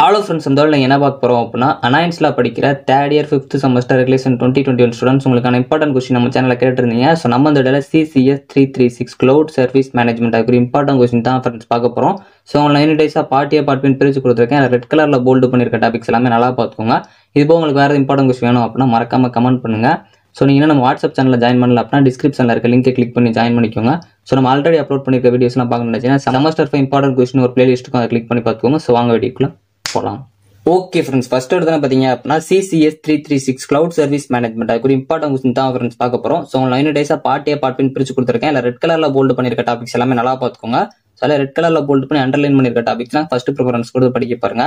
Hello friends, இந்த நீங்கள் என்ன பார்க்க போகிறோம் அப்படின்னா, அனாயன்ஸில் படிக்கிற third year 5th semester regulation 2021 students உங்களுக்கான இம்பார்ட்டன்ட் கொஸ்டின் நம்ம சேனலில் கேட்டிருந்தீங்க. ஸோ நம்ம இந்த இடையில CCS 336 க்ளவுட் சர்வீஸ் மேனேஜ்மெண்ட் அதுக்கு இம்பார்ட்டன்ட் கொஸ்டின் தான் ஃப்ரெண்ட்ஸ் பார்க்க போகிறோம். ஸோ உங்களை 9 டேஸாக பார்ட் பிரித்து கொடுத்துருக்கேன். ரெட் கலரில் போல்டு பண்ணியிருக்க டாபிக்ஸ் எல்லாமே நல்லா பார்த்துக்கோங்க. இது போக உங்களுக்கு வேறு இம்பார்ட்டன்ட் கொஸ்டின் வேணும் அப்படின்னா மறக்காமல் கமெண்ட் பண்ணுங்கள். ஸோ நீங்கள் நம்ம வாட்ஸ்அப் சேனலில் ஜாயின் பண்ணல அப்படின்னா டிஸ்கிரிப்ஷனில் இருக்க லிங்கை கிளிக் பண்ணி ஜாயின் பண்ணிக்கோங்க. ஸோ நம்ம ஆல்ரெடி அப்லோட் பண்ணியிருக்க வீடியோஸ்லாம் பார்க்க நினைச்சீங்கன்னா செமஸ்டர் 5 இம்பார்ட்டன்ட் கொஸ்டின் ஒரு பிளேலிஸ்ட்டுக்கும் அதை கிளிக் பண்ணி பார்த்துக்கோங்க. ஸோ வாங்க வீடியோக்குள்ள போகலாம். ஓகே ஃப்ரெண்ட்ஸ், ஃபர்ஸ்ட் எடுத்து பார்த்தீங்க அப்படின்னா CCS 336 கிளவுட் சர்வீஸ் மேனேஜ்மெண்ட் அதுக்கு ஒரு இம்பார்ட்டன்ட் கொஸ்டின் தான் ஃப்ரெண்ட்ஸ் பார்க்க போகிறோம். ஸோ உங்களை 9 டேஸாக பார்ட் பிரித்து கொடுத்துருக்கேன். இல்லை ரெட் கலரில் போல்டு பண்ணியிருக்க டாபிக்ஸ் எல்லாமே நல்லா பார்த்துக்கோங்க. ஸோ அதில் ரெட் கலரில் போல்டு பண்ணி அண்டர்லைன் பண்ணியிருக்க டாபிக்ஸ்லாம் ஃபர்ஸ்ட் ப்ரிஃபரன்ஸ் கொடுத்து படிக்க பாருங்க.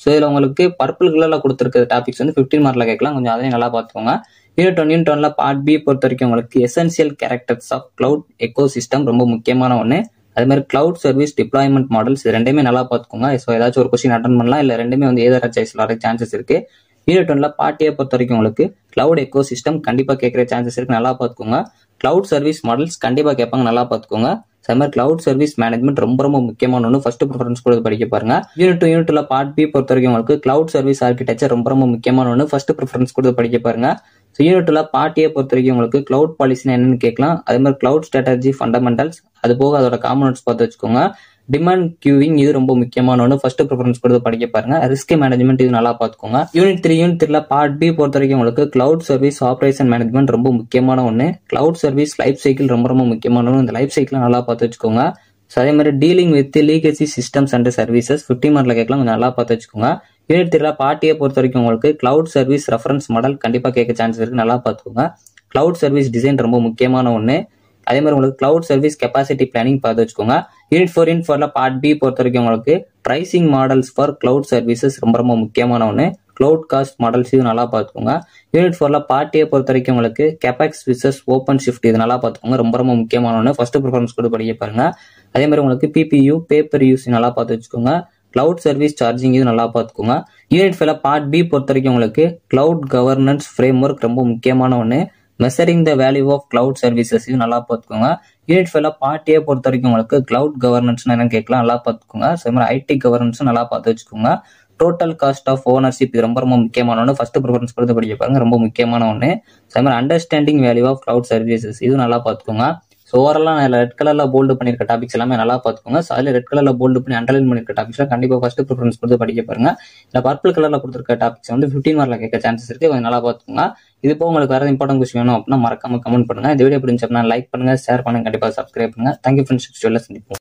ஸோ இதில் உங்களுக்கு பர்பிள் கலரில் கொடுத்துருக்க டாபிக்ஸ் வந்து 15 மார்க்கில் கேட்கலாம். கொஞ்சம் அதையும் நல்லா பார்த்துக்கோங்க. யூனிட் 1 பார்ட் பி பொறுத்த வரைக்கும் உங்களுக்கு essential characters of cloud ecosystem ரொம்ப முக்கியமான ஒன்று. அது மாதிரி கிளவுட் சர்வீஸ் டிப்ளாய்மெண்ட் மாடல்ஸ் இது ரெண்டுமே நல்லா பார்த்துக்கோங்க. ஸோ ஏதாச்சும் ஒரு கொஸ்டின் அட்டன் பண்ணலாம், இல்லை ரெண்டுமே வந்து ஏதர் சாய்ஸ்ல வர சான்சஸ் இருக்கு. யூனிட் 1 பார்ட் ஏ பொறுத்த வரைக்கும் உங்களுக்கு கிளவுட் எக்கோ சிஸ்டம் கண்டிப்பாக கேட்குற சான்சஸ் இருக்கு, நல்லா பார்த்துக்கோங்க. கிளவுட் சர்வீஸ் மாடல்ஸ் கண்டிப்பாக கேட்பாங்க, நல்லா பார்த்துக்கோங்க. அது மாதிரி கிளவுட் சர்வீஸ் மேனேஜ்மெண்ட் ரொம்ப முக்கியமான ஒன்று, ஃபர்ஸ்ட் ப்ரிஃபரன்ஸ் கொடுத்து படிக்க பாருங்க. யூனிட் 2 பார்ட் பி பொறுத்த வரைக்கும் உங்களுக்கு கிளவுட் சர்வீஸ் ஆர்கிடெக்சர் ரொம்ப முக்கியமான ஒன்று, ஃபர்ஸ்ட் ப்ரிஃபரன்ஸ் கொடுத்து படிக்க பாருங்க. ஸோ யூனிட் 2 பார்ட் ஏ பொறுத்த வரைக்கும் உங்களுக்கு கிளவுட் பாலிசினா என்னன்னு கேட்கலாம். அதே மாதிரி கிளவுட் ஸ்ட்ராட்டஜி ஃபண்டமெண்டல்ஸ் அது போக அதோட காம்பனன்ட்ஸ் பார்த்து வச்சுக்கோங்க. டிமாண்ட் கியூவிங் இது ரொம்ப முக்கியமான ஒன்று, ஃபர்ஸ்ட் ப்ரிஃபரன்ஸ் கொடுத்து படிக்க பாருங்க. ரிஸ்க் மேனேஜ்மெண்ட் இது நல்லா பார்த்துக்கோங்க. யூனிட் 3 பார்ட் பி பொறுத்த வரைக்கும் உங்களுக்கு கிளவுட் சர்வீஸ் ஆபரேஷன் மேனேஜ்மெண்ட் ரொம்ப முக்கியமான ஒன்று. கிளவுட் சர்வீஸ் லைஃப் சைக்கிள் ரொம்ப முக்கியமான ஒன்று, இந்த லைஃப் சைக்கிள் நல்லா பார்த்து வச்சுக்கோங்க. ஸோ அதே மாதிரி dealing with legacy systems and services 15 மார்க்கில் கேட்கலாம், கொஞ்சம் நல்லா பார்த்து வச்சுக்கோங்க. யூனிட் 3 பார்ட் ஏ பொறுத்த வரைக்கும் உங்களுக்கு கிளவுட் சர்வீஸ் ரெஃபரன்ஸ் மாடல் கண்டிப்பாக கேட்க சான்சஸ் இருக்கு, நல்லா பார்த்துக்கோங்க. கிளவுட் சர்வீஸ் டிசைன் ரொம்ப முக்கியமான ஒன்று. அதே மாதிரி உங்களுக்கு கிளவுட் சர்வீஸ் கெப்பாசிட்டி பிளானிங் பார்த்து வச்சுக்கோங்க. யூனிட் 4 பார்ட் பி பொறுத்த வரைக்கும் உங்களுக்கு pricing models for cloud services ரொம்ப முக்கியமான ஒன்று. கிளவுட் காஸ்ட் மாடல்ஸ் இது நல்லா பார்த்துக்கோங்க. யூனிட் 4 பார்ட் ஏ பொறுத்த வரைக்கும் உங்களுக்கு கேபெக்ஸ் விசஸ் ஓப்பன் ஷிஃப்ட் இது நல்லா பார்த்துக்கோங்க, ரொம்ப முக்கியமான ஒன்று, ஃபர்ஸ்ட் ப்ரிஃபரன்ஸ் கொடுத்து படிக்க பாருங்க. அதே மாதிரி உங்களுக்கு PPU பேப்பர் யூஸ் நல்லா பார்த்து வச்சுக்கோங்க. கிளவுட் சர்வீஸ் சார்ஜிங் இது நல்லா பார்த்துக்கோங்க. யூனிட் 5 பார்ட் பி பொறுத்த வரைக்கும் உங்களுக்கு கிளவுட் கவர்னன்ஸ் ஃப்ரேம் ஒர்க் ரொம்ப முக்கியமான ஒன்று. Measuring the value of cloud services இது நல்லா பார்த்துக்கோங்க. யூனிட் 5 பார்ட் ஏ பொறுத்த வரைக்கும் உங்களுக்கு கிளவுட் கவர்னன்ஸ் என்னன்னு கேட்கலாம், நல்லா பார்த்துக்கோங்க. அதே மாதிரி IT கவர்னன்ஸ் நல்லா பார்த்து வச்சுக்கோங்க. டோட்டல் காஸ்ட் ஆஃப் ஓனர்ஷிப் இது ரொம்ப முக்கியமான ஒன்று, ஃபர்ஸ்ட் ப்ரிஃபரன்ஸ் கொடுத்து படிக்க பாருங்க, ரொம்ப முக்கியமான ஒன்று. அதே மாதிரி understanding value of cloud services இது நல்லா பார்த்துக்கோங்க. ஸோ ஓவராலாக நான் ரெட் கலரில் போல்டு பண்ணியிருக்க டாபிக்ஸ் எல்லாமே நல்லா பார்த்துக்கோங்க. ஸோ அதில் ரெட் கலரில் போல்டு பண்ணி அண்டர்லைன் பண்ணியிருக்க டாபிக்ஸ்லாம் கண்டிப்பாக ஃபர்ஸ்ட் ப்ரிஃபரன்ஸ் கொடுத்து படிக்க பாருங்க. இல்லை பர்பிள் கலரில் கொடுத்துருக்க டாபிக்ஸ் வந்து 15 மார்க்கில் கேட்க சான்சஸ் இருக்கு, கொஞ்சம் நல்லா பார்த்துக்கோங்க. இது போக உங்களுக்கு வேறு இம்பார்ட்டன்ட் கொஸ்டின் வேணும் அப்படின்னா மறக்காம கமெண்ட் பண்ணுங்க. இந்த வீடியோ பிடிச்சா லைக் பண்ணுங்க, ஷேர் பண்ணுங்க, கண்டிப்பாக சப்ஸ்கிரைப் பண்ணுங்க. தேங்க்யூ ஃப்ரெண்ட்ஸ், சந்திப்போம்.